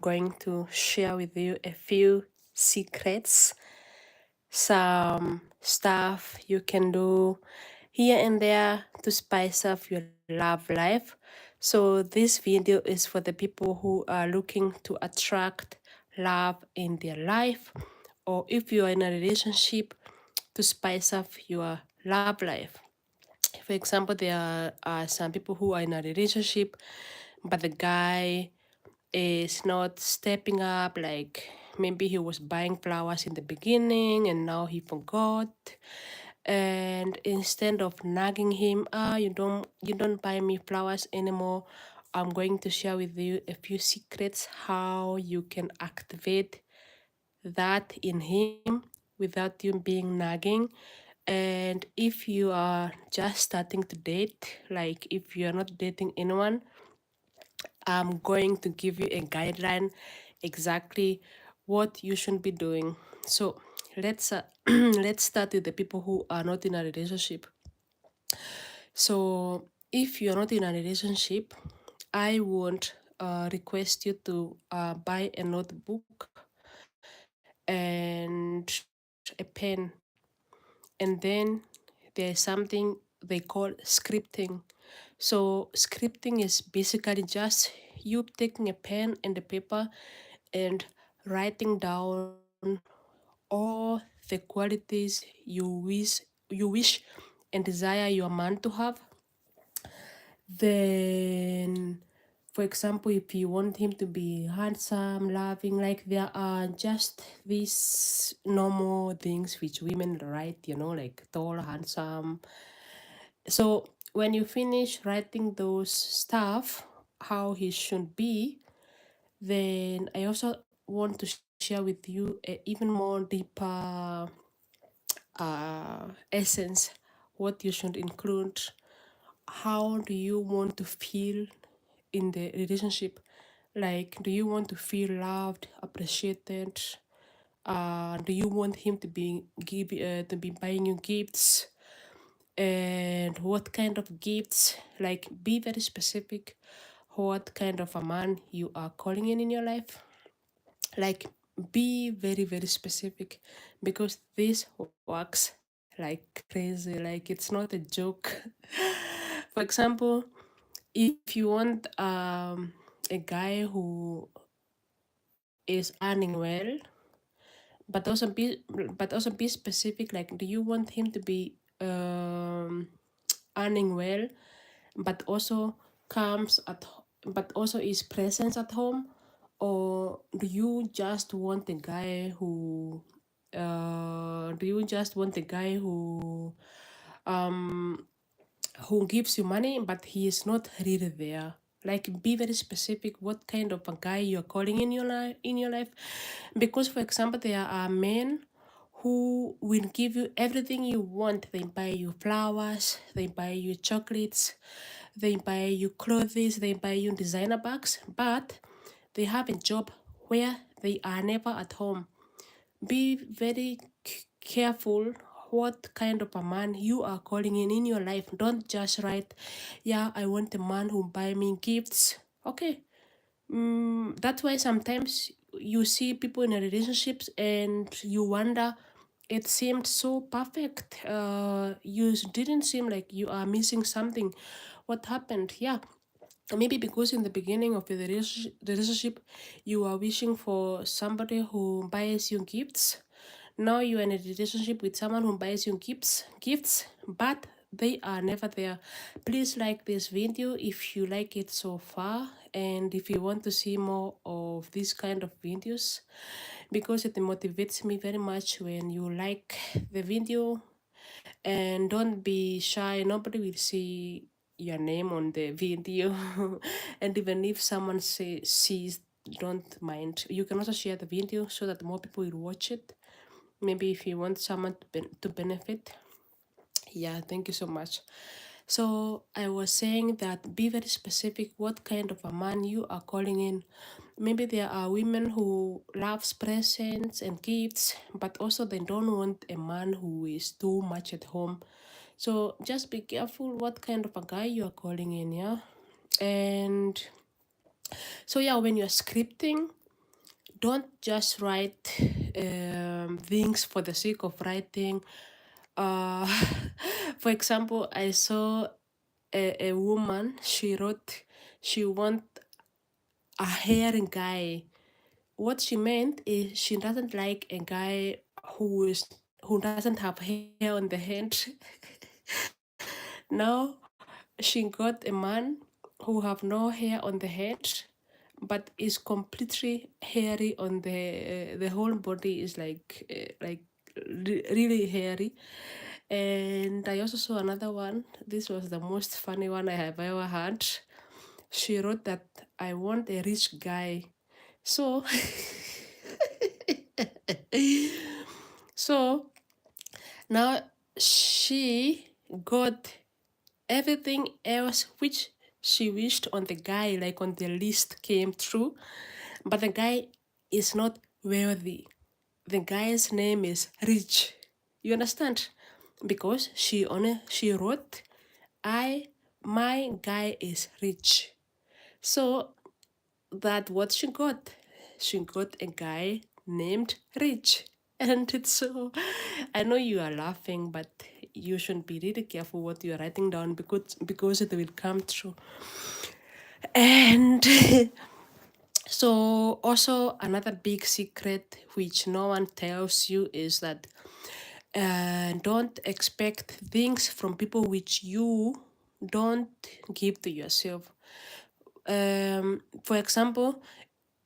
going to share with you a few secrets, some stuff you can do here and there to spice up your love life. So, this video is for the people who are looking to attract love in their life, or if you are in a relationship, to spice up your love life. For example, there are some people who are in a relationship, but the guy is not stepping up. Like maybe he was buying flowers in the beginning and now he forgot. And instead of nagging him, you don't buy me flowers anymore, I'm going to share with you a few secrets how you can activate that in him without you being nagging. And if you are just starting to date, like if you're not dating anyone, I'm going to give you a guideline exactly what you should be doing. So let's start with the people who are not in a relationship. So if you're not in a relationship, I would request you to buy a notebook and a pen, and then there's something they call scripting. So scripting is basically just you taking a pen and a paper and writing down all the qualities you wish and desire your man to have. Then, for example, if you want him to be handsome, loving, like there are just these normal things which women write, like tall, handsome. So when you finish writing those stuff, how he should be, then I also want to share with you a even more deeper essence, what you should include. How do you want to feel in the relationship? Like, do you want to feel loved, appreciated? Do you want him to be buying you gifts? And what kind of gifts? Like, be very specific. What kind of a man you are calling in your life? Like, be very very specific, because this works like crazy. Like, it's not a joke. For example, if you want a guy who is earning well, but also be specific. Like, do you want him to be earning well, but also but also is present at home? Or do you just want a guy who um who gives you money but he is not really there? Like, be very specific what kind of a guy you're calling in your life. Because for example, there are men who will give you everything you want. They buy you flowers, they buy you chocolates, they buy you clothes, they buy you designer bags, but they have a job where they are never at home. Be very careful what kind of a man you are calling in your life. Don't just write, yeah, I want a man who buy me gifts. Okay. That's why sometimes you see people in a relationships and you wonder, it seemed so perfect. You didn't seem like you are missing something. What happened? Yeah, maybe because in the beginning of the relationship you are wishing for somebody who buys you gifts. Now you are in a relationship with someone who buys you gifts, but they are never there. Please like this video if you like it so far, and if you want to see more of this kind of videos, because it motivates me very much when you like the video. And don't be shy, nobody will see your name on the video. And even if someone sees, don't mind, you can also share the video so that more people will watch it. Maybe if you want someone to benefit. Yeah, thank you so much. So I was saying that be very specific what kind of a man you are calling in. Maybe there are women who loves presents and gifts, but also they don't want a man who is too much at home. So just be careful what kind of a guy you are calling in, yeah. And so yeah, when you're scripting, don't just write things for the sake of writing. uh for example, I saw a woman, she wrote she want a hairy guy. What she meant is she doesn't like a guy who doesn't have hair on the head. Now she got a man who have no hair on the head, but is completely hairy on the whole body is like really hairy. And I also saw another one. This was the most funny one I have ever had. She wrote that I want a rich guy. So so now she got everything else which she wished on the guy, like on the list, came true, but the guy is not wealthy. The guy's name is Rich. You understand? Because she wrote, I my guy is rich. So that what she got. She got a guy named Rich. And it's so, I know you are laughing, but you should be really careful what you are writing down because it will come true. And so also another big secret which no one tells you is that don't expect things from people which you don't give to yourself. For example,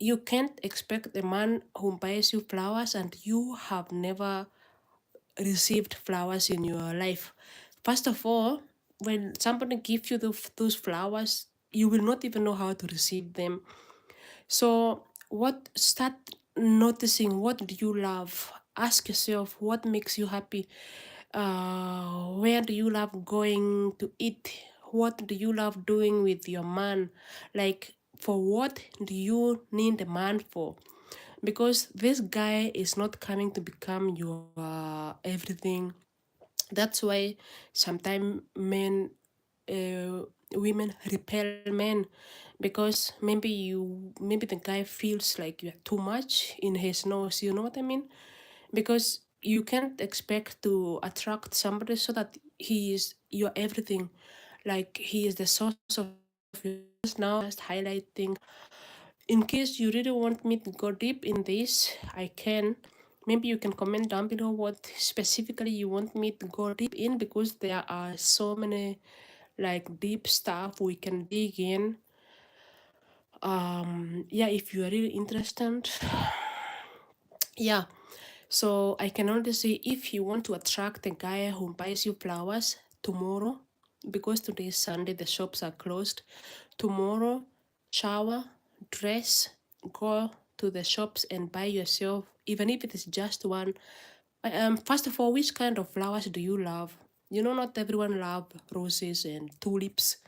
you can't expect a man who buys you flowers and you have never received flowers in your life. First of all, when somebody gives you those flowers, you will not even know how to receive them. So start noticing, what do you love? Ask yourself what makes you happy. Where do you love going to eat? What do you love doing with your man? Like, for what do you need a man for? Because this guy is not coming to become your everything. That's why sometimes women repel men, because maybe the guy feels like you're too much in his nose. You know what I mean? Because you can't expect to attract somebody so that he is your everything, like he is the source of your now. Just highlighting, in case you really want me to go deep in this, I can. Maybe you can comment down below what specifically you want me to go deep in, because there are so many like deep stuff we can dig in. Yeah, if you are really interested. Yeah. So I can only say, if you want to attract a guy who buys you flowers tomorrow, because today is Sunday, the shops are closed. Tomorrow, shower, dress, go to the shops and buy yourself, even if it is just one. First of all, which kind of flowers do you love? You know, not everyone love roses and tulips.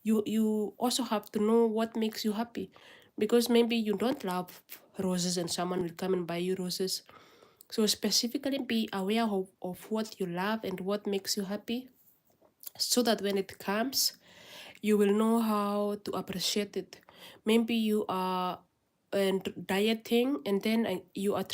You also have to know what makes you happy, because maybe you don't love roses and someone will come and buy you roses. So specifically be aware of what you love and what makes you happy, so that when it comes, you will know how to appreciate it. Maybe you are and dieting, and then you are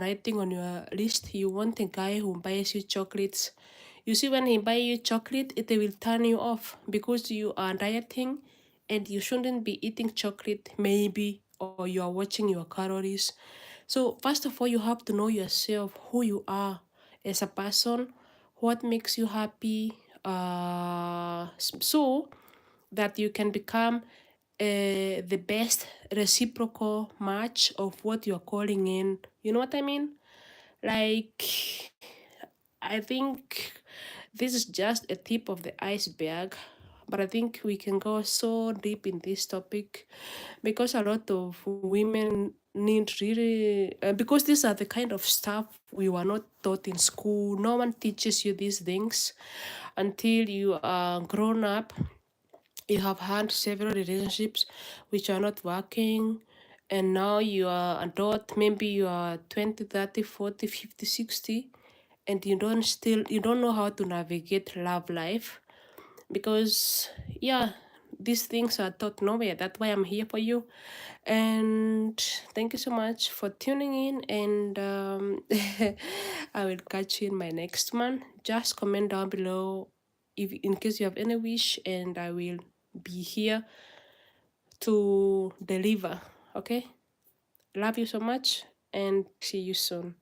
writing on your list, you want a guy who buys you chocolates. You see, when he buy you chocolate, it will turn you off, because you are dieting and you shouldn't be eating chocolate, maybe, or you are watching your calories. So first of all, you have to know yourself, who you are as a person, what makes you happy, so that you can become the best reciprocal match of what you're calling in. You know what I mean? Like, I think this is just a tip of the iceberg, but I think we can go so deep in this topic, because a lot of women need really, because these are the kind of stuff we were not taught in school. No one teaches you these things until you are grown up. You have had several relationships which are not working, and now you are adult, maybe you are 20, 30, 40, 50, 60, and you don't know how to navigate love life. Because, yeah, these things are taught nowhere. That's why I'm here for you. And thank you so much for tuning in. And I will catch you in my next one. Just comment down below if in case you have any wish, and I will be here to deliver. Okay. Love you so much and see you soon.